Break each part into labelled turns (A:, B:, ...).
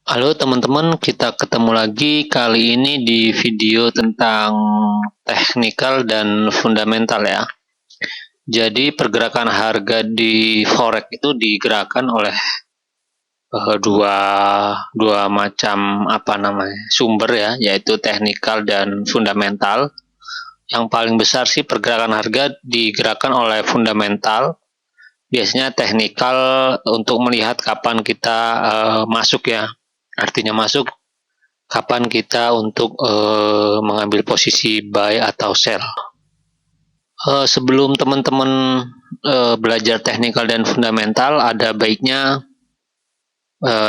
A: Halo teman-teman, kita ketemu lagi kali ini di video tentang teknikal dan fundamental ya. Jadi pergerakan harga di forex itu digerakkan oleh dua dua macam sumber ya, yaitu teknikal dan fundamental. Yang paling besar sih pergerakan harga digerakkan oleh fundamental. Biasanya teknikal untuk melihat kapan kita masuk ya. Artinya masuk kapan kita untuk mengambil posisi buy atau sell. Sebelum teman-teman belajar teknikal dan fundamental, ada baiknya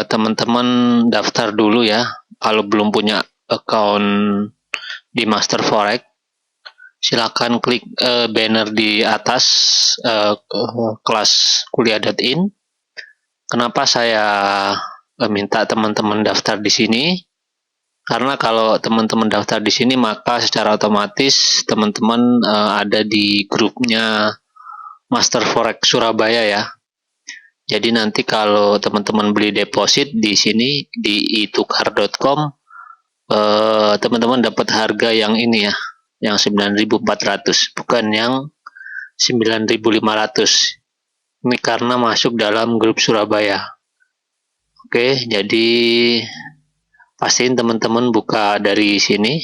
A: teman-teman daftar dulu ya. Kalau belum punya account di Master Forex, silakan klik banner di atas kelas kuliah.in. Kenapa saya minta teman-teman daftar di sini? Karena kalau teman-teman daftar di sini, maka secara otomatis teman-teman ada di grupnya Master Forex Surabaya ya. Jadi nanti kalau teman-teman beli deposit di sini di itukar.com, teman-teman dapat harga yang ini ya, yang 9.400, bukan yang 9.500. Ini karena masuk dalam grup Surabaya. Oke, jadi pastiin teman-teman buka dari sini.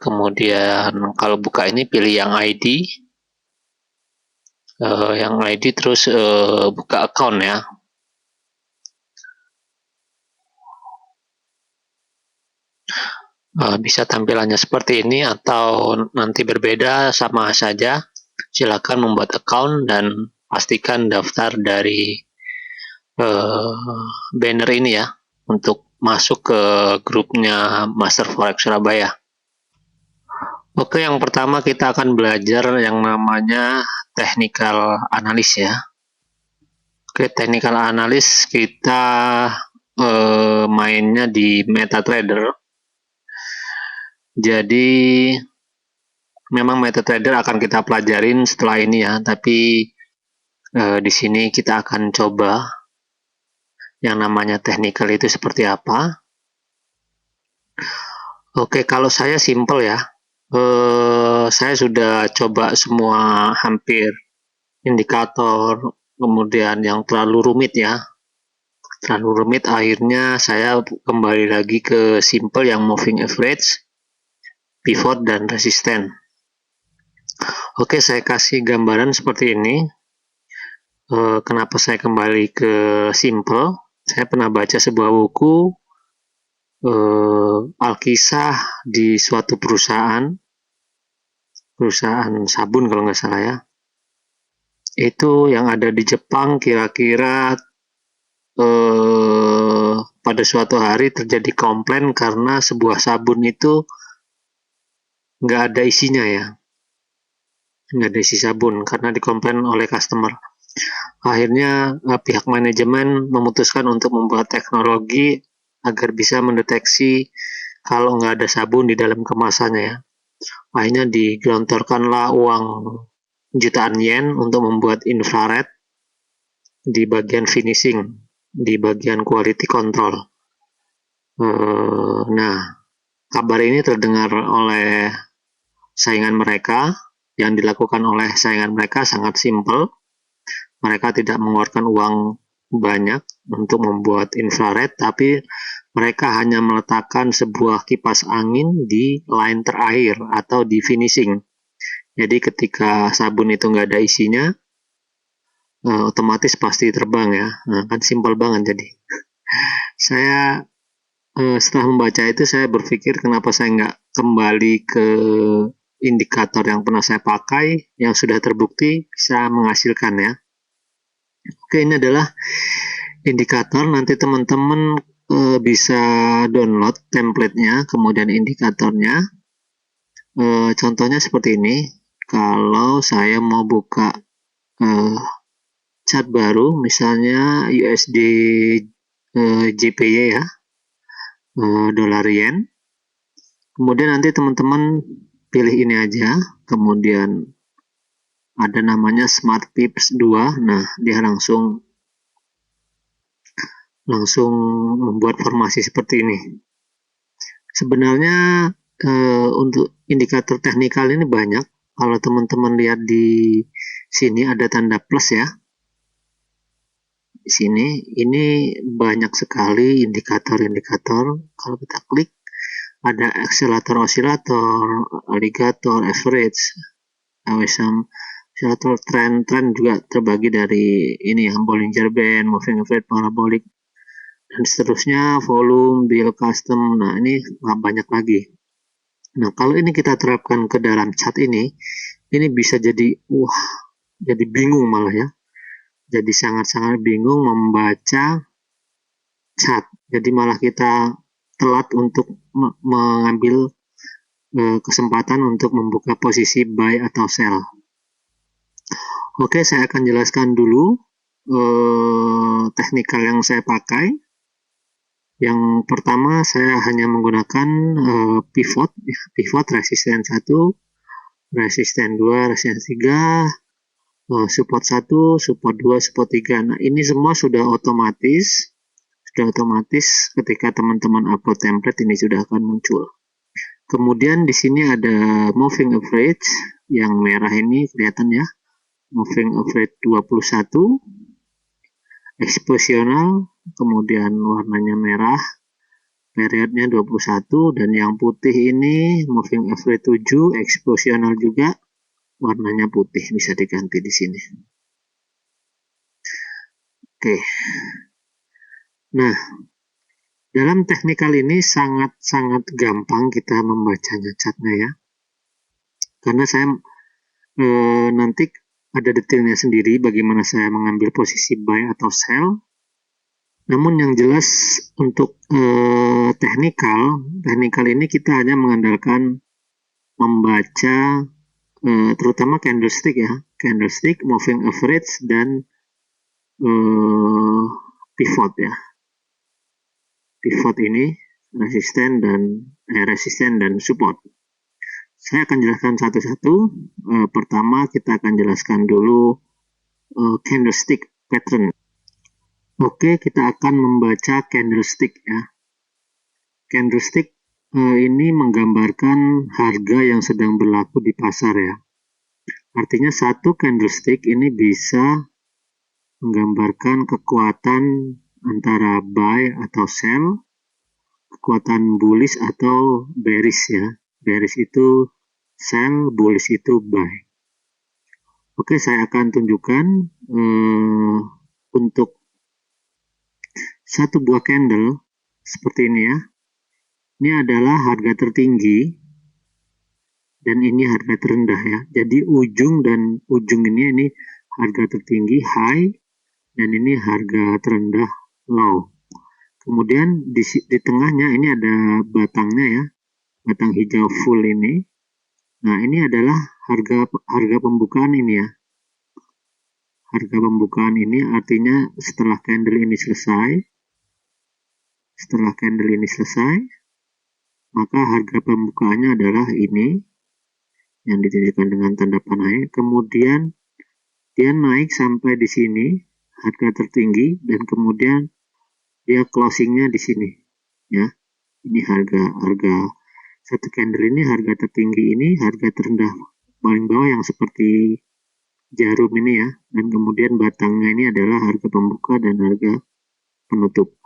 A: Kemudian kalau buka ini pilih yang ID, terus buka account ya. Bisa tampilannya seperti ini atau nanti berbeda, sama saja. Silakan membuat account dan pastikan daftar dari banner ini ya, untuk masuk ke grupnya Master Forex Surabaya. Oke, yang pertama kita akan belajar yang namanya technical analysis ya. Oke, technical analysis kita mainnya di MetaTrader. Jadi memang MetaTrader akan kita pelajarin setelah ini ya, tapi di sini kita akan coba yang namanya technical itu seperti apa. Oke, kalau saya simple ya. Saya sudah coba semua hampir indikator, kemudian yang terlalu rumit ya. Terlalu rumit, akhirnya saya kembali lagi ke simple yang moving average, pivot, dan resisten. Oke, saya kasih gambaran seperti ini. Kenapa saya kembali ke simple? Saya pernah baca sebuah buku Alkisah di suatu perusahaan sabun kalau nggak salah ya. Itu yang ada di Jepang, kira-kira pada suatu hari terjadi komplain karena sebuah sabun itu nggak ada isinya ya. Nggak ada isi sabun karena dikomplain oleh customer. Akhirnya pihak manajemen memutuskan untuk membuat teknologi agar bisa mendeteksi kalau nggak ada sabun di dalam kemasannya ya. Akhirnya digelontorkanlah uang jutaan yen untuk membuat infrared di bagian finishing, di bagian quality control. Nah, kabar ini terdengar oleh saingan mereka. Yang dilakukan oleh saingan mereka sangat simpel. Mereka tidak mengeluarkan uang banyak untuk membuat infrared, tapi mereka hanya meletakkan sebuah kipas angin di line terakhir atau di finishing. Jadi ketika sabun itu nggak ada isinya, otomatis pasti terbang ya. Nah, kan simpel banget jadi. Saya setelah membaca itu saya berpikir kenapa saya nggak kembali ke indikator yang pernah saya pakai, yang sudah terbukti bisa menghasilkan ya. Oke, ini adalah indikator. Nanti teman-teman bisa download template-nya, kemudian indikatornya. Contohnya seperti ini. Kalau saya mau buka chart baru, misalnya USD JPY ya, dolar yen. Kemudian nanti teman-teman pilih ini aja, kemudian ada namanya Smart Pips 2. Nah, dia langsung
B: langsung membuat formasi seperti ini. Sebenarnya untuk indikator teknikal ini banyak. Kalau teman-teman lihat di sini ada tanda plus ya. Di sini ini banyak sekali indikator-indikator. Kalau kita klik ada accelerator, oscillator, alligator, average, AWSM, oscillator, trend juga terbagi dari ini ya, Bollinger Band, moving average, parabolic, dan seterusnya, volume, bill, custom. Nah, ini banyak lagi. Nah, kalau ini kita terapkan ke dalam chart ini bisa jadi jadi bingung malah ya. Jadi sangat-sangat bingung membaca chart. Jadi malah kita telat untuk mengambil kesempatan untuk membuka posisi buy atau sell. Oke, saya akan jelaskan dulu teknikal yang saya pakai. Yang pertama saya hanya menggunakan pivot resisten 1, resisten 2, resisten 3, support 1, support 2, support 3. Nah, ini semua sudah otomatis ketika teman-teman upload template ini sudah akan muncul. Kemudian di sini ada moving average yang merah ini kelihatan ya. Moving average 21, eksposional, kemudian warnanya merah, periodnya 21, dan yang putih ini moving average 7, eksposional juga, warnanya putih, bisa diganti di sini. Oke. Nah, dalam teknikal ini sangat-sangat gampang kita membacanya chartnya ya. Karena saya nanti ada detailnya sendiri bagaimana saya mengambil posisi buy atau sell. Namun yang jelas untuk teknikal ini kita hanya mengandalkan membaca terutama candlestick ya, candlestick, moving average, dan pivot ya. Pivot ini resisten dan support. Saya akan jelaskan satu-satu. Pertama kita akan jelaskan dulu candlestick pattern. Oke, kita akan membaca candlestick ya. Candlestick ini menggambarkan harga yang sedang berlaku di pasar ya. Artinya satu candlestick ini bisa menggambarkan kekuatan antara buy atau sell, kekuatan bullish atau bearish ya. Bearish itu sell, bullish itu buy. Oke, saya akan tunjukkan untuk satu buah candle seperti ini ya. Ini adalah harga tertinggi dan ini harga terendah ya. Jadi ujung ini harga tertinggi high dan ini harga terendah low. Kemudian di tengahnya ini ada batangnya ya, batang hijau full ini. Nah, ini adalah harga pembukaan ini ya. Harga pembukaan ini artinya setelah candle ini selesai, maka harga pembukaannya adalah ini yang ditunjukkan dengan tanda panah. Kemudian dia naik sampai di sini harga tertinggi dan kemudian dia closingnya di sini ya. Ini harga satu candle ini, harga tertinggi ini, harga terendah paling bawah yang seperti jarum ini ya, dan kemudian batangnya ini adalah harga pembuka dan harga penutup.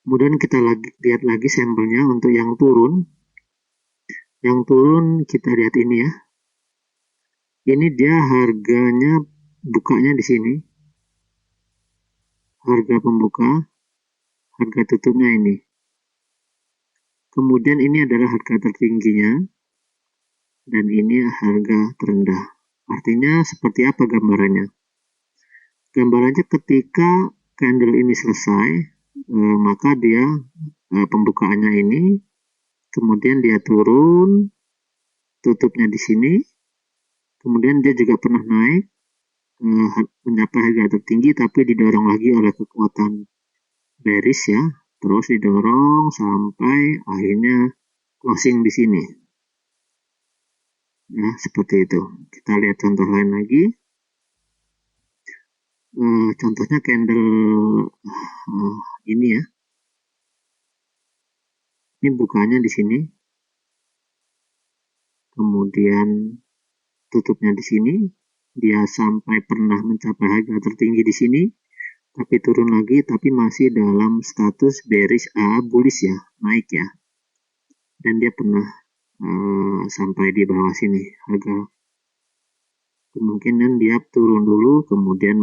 B: Kemudian kita lihat lagi sampelnya untuk yang turun. Yang turun kita lihat ini ya. Ini dia harganya bukanya di sini. Harga pembuka, harga tutupnya ini. Kemudian ini adalah harga tertingginya dan ini harga terendah. Artinya seperti apa gambarannya? Gambarannya ketika candle ini selesai, maka dia pembukaannya ini, kemudian dia turun, tutupnya di sini, kemudian dia juga pernah naik, mencapai harga tertinggi, tapi didorong lagi oleh kekuatan bearish ya, terus didorong sampai akhirnya closing di sini. Ya, seperti itu. Kita lihat contoh lain lagi. contohnya candle ini ya. Ini bukanya di sini, kemudian tutupnya di sini. Dia sampai pernah mencapai harga tertinggi di sini, tapi turun lagi, tapi masih dalam status bearish bullish ya, naik ya. Dan dia pernah sampai di bawah sini harga. Kemungkinan dia turun dulu, kemudian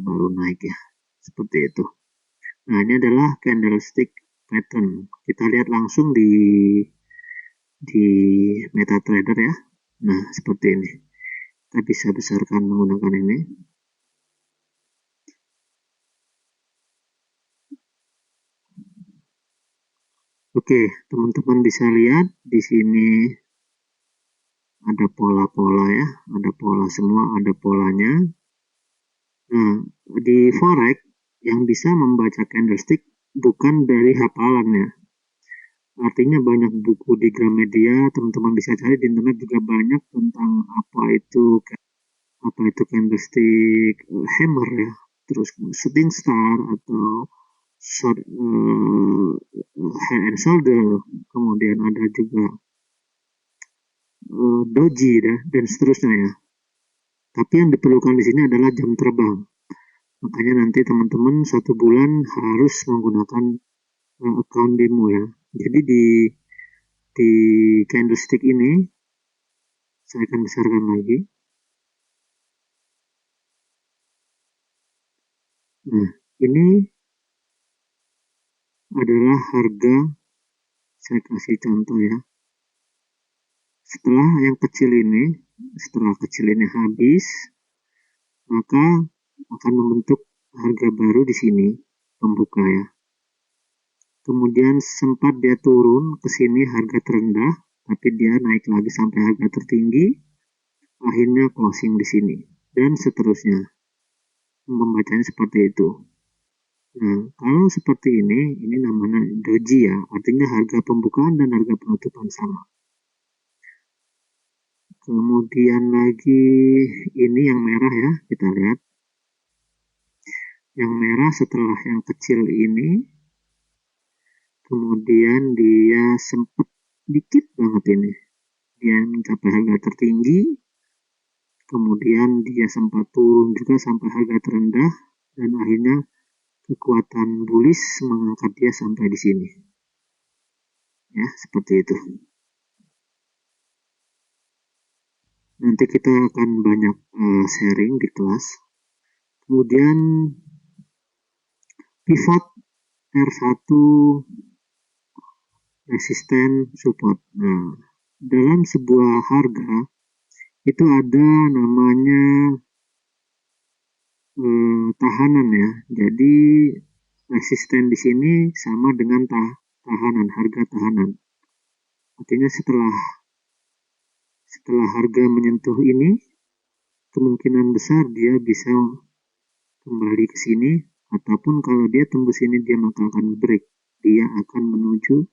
B: baru naik ya, seperti itu. Nah, ini adalah candlestick pattern. Kita lihat langsung di MetaTrader ya. Nah, seperti ini. Kita bisa besarkan menggunakan ini. Oke, teman-teman bisa lihat di sini ada pola-pola ya, ada pola semua, ada polanya. Nah, di forex yang bisa membaca candlestick bukan dari hafalan ya. Artinya banyak buku di Gramedia, teman-teman bisa cari di internet juga banyak tentang apa itu candlestick hammer ya, terus shooting star atau short head and shoulder, kemudian ada juga doji ya, dan seterusnya ya. Tapi yang diperlukan di sini adalah jam terbang. Makanya nanti teman-teman 1 bulan harus menggunakan account demo ya. Jadi di candlestick ini saya akan besarkan lagi. Nah, ini adalah harga, saya kasih contoh ya. Setelah kecil ini habis, maka akan membentuk harga baru di sini, pembuka ya. Kemudian sempat dia turun ke sini harga terendah, tapi dia naik lagi sampai harga tertinggi, akhirnya closing di sini, dan seterusnya. Membacanya seperti itu. Nah, kalau seperti ini namanya doji ya, artinya harga pembukaan dan harga penutupan sama. Kemudian lagi ini yang merah ya, kita lihat. Yang merah setelah yang kecil ini, kemudian dia sempat dikit banget ini. Dia mencapai harga tertinggi, kemudian dia sempat turun juga sampai harga terendah, dan akhirnya kekuatan bullish mengangkat dia sampai di sini. Ya, seperti itu. Nanti kita akan banyak sharing di kelas. Kemudian pivot R1 resisten support. Nah, dalam sebuah harga itu ada namanya tahanan ya. Jadi resisten di sini sama dengan tahanan, harga tahanan. Artinya setelah harga menyentuh ini, kemungkinan besar dia bisa kembali ke sini, ataupun kalau dia tembus ini dia maka akan break. Dia akan menuju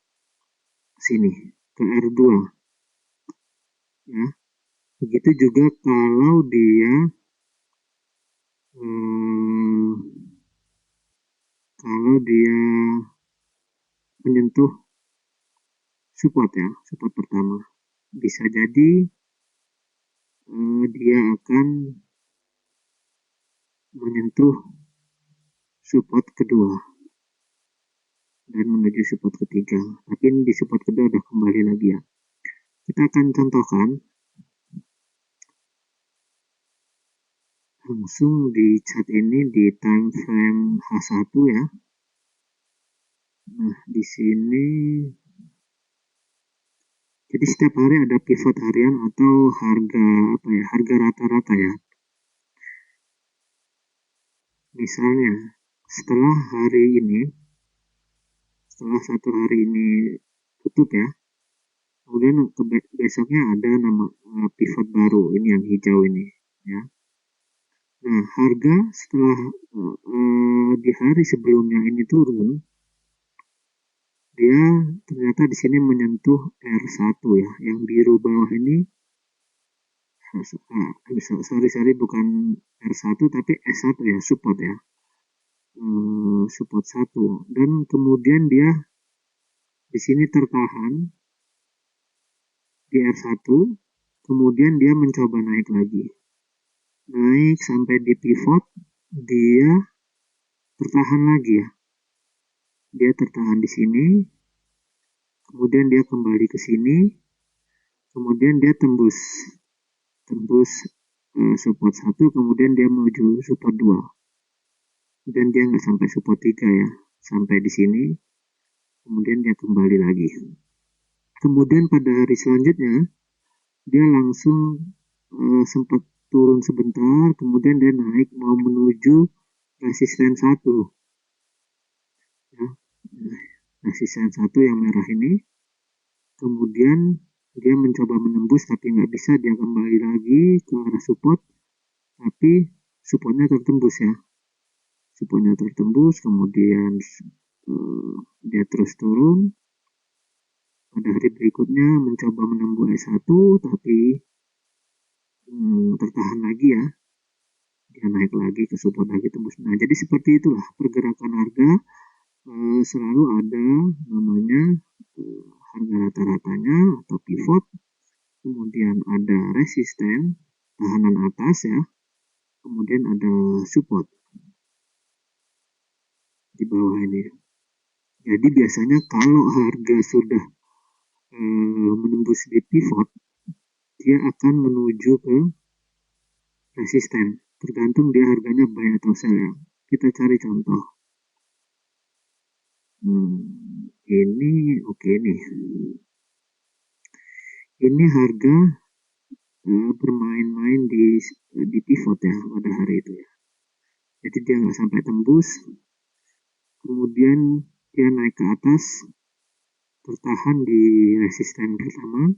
B: ke sini, ke R2. Ya. Begitu juga kalau dia menyentuh support ya, support pertama. Bisa jadi dia akan menyentuh support kedua dan menuju support ketiga. Tapi di support kedua udah kembali lagi ya. Kita akan contohkan langsung di chart ini di time frame H1 ya. Nah, di sini jadi setiap hari ada pivot harian atau harga rata-rata ya. Misalnya setelah satu hari ini tutup ya, kemudian besoknya ada nama pivot baru, ini yang hijau ini ya. Nah, harga setelah di hari sebelumnya ini turun, dia ternyata di sini menyentuh R1 ya, yang biru bawah ini sorry bukan R1 tapi S1 ya, support ya, support 1, dan kemudian dia di sini tertahan di R1, kemudian dia mencoba naik lagi, naik sampai di pivot, dia tertahan lagi ya, dia tertahan di sini, kemudian dia kembali ke sini, kemudian dia tembus support 1, kemudian dia menuju support 2, dan dia nggak sampai support 3 ya, sampai di sini, kemudian dia kembali lagi. Kemudian pada hari selanjutnya dia langsung sempat turun sebentar, kemudian dia naik mau menuju resisten 1 ya, resisten 1 yang merah ini, kemudian dia mencoba menembus tapi nggak bisa, dia kembali lagi ke arah support, tapi supportnya tertembus ya, supportnya tertembus, kemudian dia terus turun. Pada hari berikutnya mencoba menembus S1 tapi tertahan lagi ya, dia naik lagi ke support lagi, tembus. Nah, jadi seperti itulah pergerakan harga, selalu ada namanya harga rata-ratanya atau pivot, kemudian ada resisten, tahanan atas ya, kemudian ada support di bawah ini. Jadi biasanya kalau harga sudah menembus di pivot, dia akan menuju ke resisten, tergantung dia harganya buy atau sell ya. Kita cari contoh. Ini oke nih. Ini harga bermain-main di pivot ya pada hari itu ya. Jadi dia nggak sampai tembus, kemudian dia naik ke atas, tertahan di resisten pertama,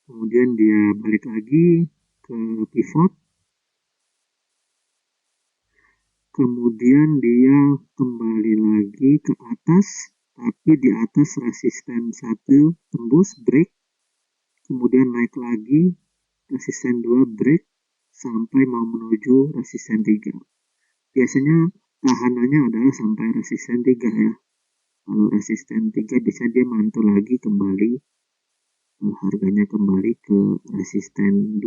B: kemudian dia balik lagi ke pivot, kemudian dia kembali lagi ke atas, tapi di atas resisten 1 tembus, break, kemudian naik lagi, resisten 2 break, sampai mau menuju resisten 3. Biasanya tahanannya adalah sampai resisten 3 ya. Kalau resisten 3 bisa dia mantul lagi kembali, harganya kembali ke resisten 2,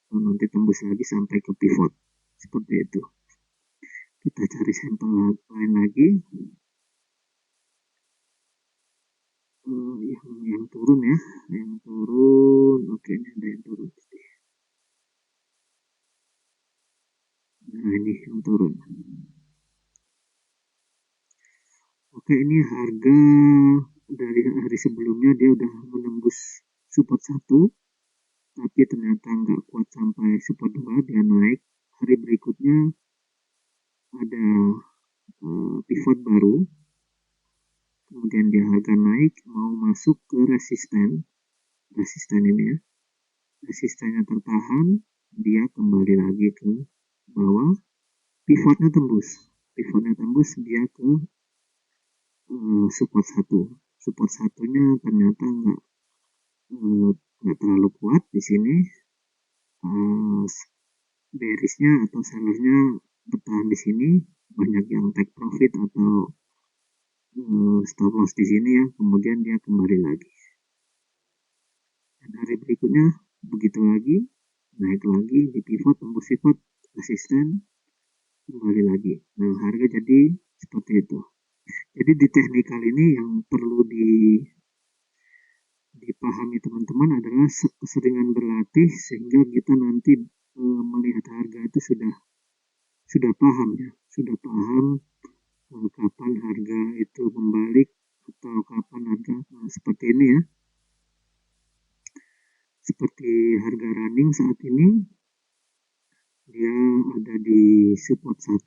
B: atau nanti tembus lagi sampai ke pivot. Seperti itu. Kita cari sampel lain lagi. Yang turun ya, yang turun. Oke, ini ada yang turun. Nah, ini yang turun. Oke, ini harga dari hari sebelumnya dia udah menembus support 1, tapi ternyata nggak kuat sampai support 2, dia naik. Hari berikutnya ada pivot baru, kemudian dia harga naik mau masuk ke resisten ini ya, resistennya tertahan, dia kembali lagi ke bawah, pivotnya tembus dia ke support 1, support satunya ternyata nggak terlalu kuat di sini, bearishnya atau sellernya bertahan di sini, banyak yang take profit atau stop loss di sini ya, kemudian dia kembali lagi. Dan hari berikutnya begitu lagi, naik lagi di pivot, tembus pivot, resisten, kembali lagi. Nah, harga jadi seperti itu. Jadi di teknikal ini yang perlu dipahami teman-teman adalah keseringan berlatih sehingga kita nanti melihat harga itu sudah paham ya, sudah paham kapan harga itu membalik atau kapan harga seperti ini ya, seperti harga running saat ini dia ada di support 1,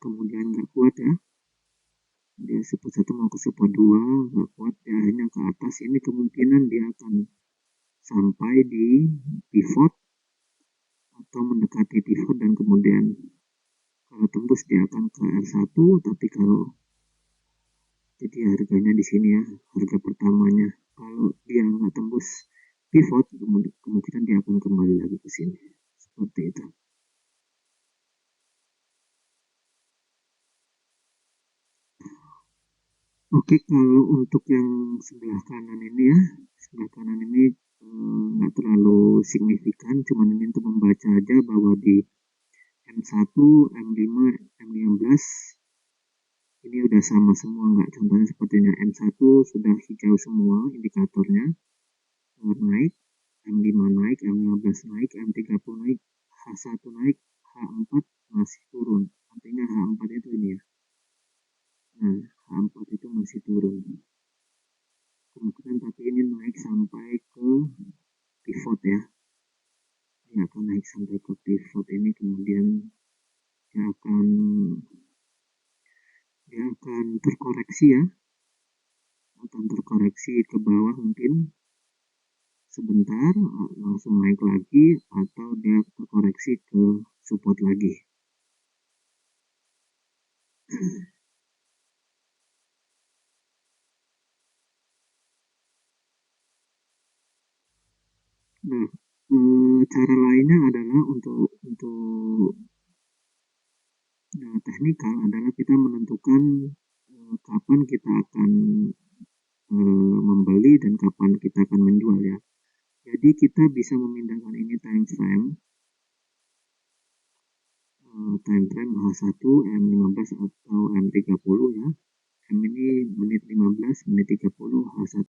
B: kemudian nggak kuat ya, dia support 1 mau ke support 2 nggak kuat, dia hanya ke atas. Ini kemungkinan dia akan sampai di pivot atau mendekati pivot, dan kemudian kalau tembus dia akan ke R1, tapi kalau jadi harganya di sini ya, harga pertamanya kalau dia nggak tembus pivot, kemungkinan dia akan kembali lagi ke sini. Seperti itu. Oke, kalau untuk yang sebelah kanan ini ya, sebelah kanan ini nggak terlalu signifikan, cuman ini untuk membaca aja bahwa di M1, M5, M15 ini udah sama semua, nggak, contohnya sepertinya M1 sudah hijau semua indikatornya, naik, M5 naik, M15 naik, M30 naik, H1 naik, H4 masih turun, artinya H4 itu ini ya. Nah, H4 itu masih turun. Kemungkinan tapi ini naik sampai ke pivot ya. Ini akan naik sampai ke pivot ini, kemudian dia akan terkoreksi ya. Akan terkoreksi ke bawah mungkin sebentar, langsung naik lagi, atau dia terkoreksi ke support lagi. Nah, cara lainnya adalah untuk teknikal adalah kita menentukan kapan kita akan membeli dan kapan kita akan menjual ya. Jadi kita bisa memindahkan ini time frame H1, M15 atau M30 ya. M ini menit 15, menit 30, H1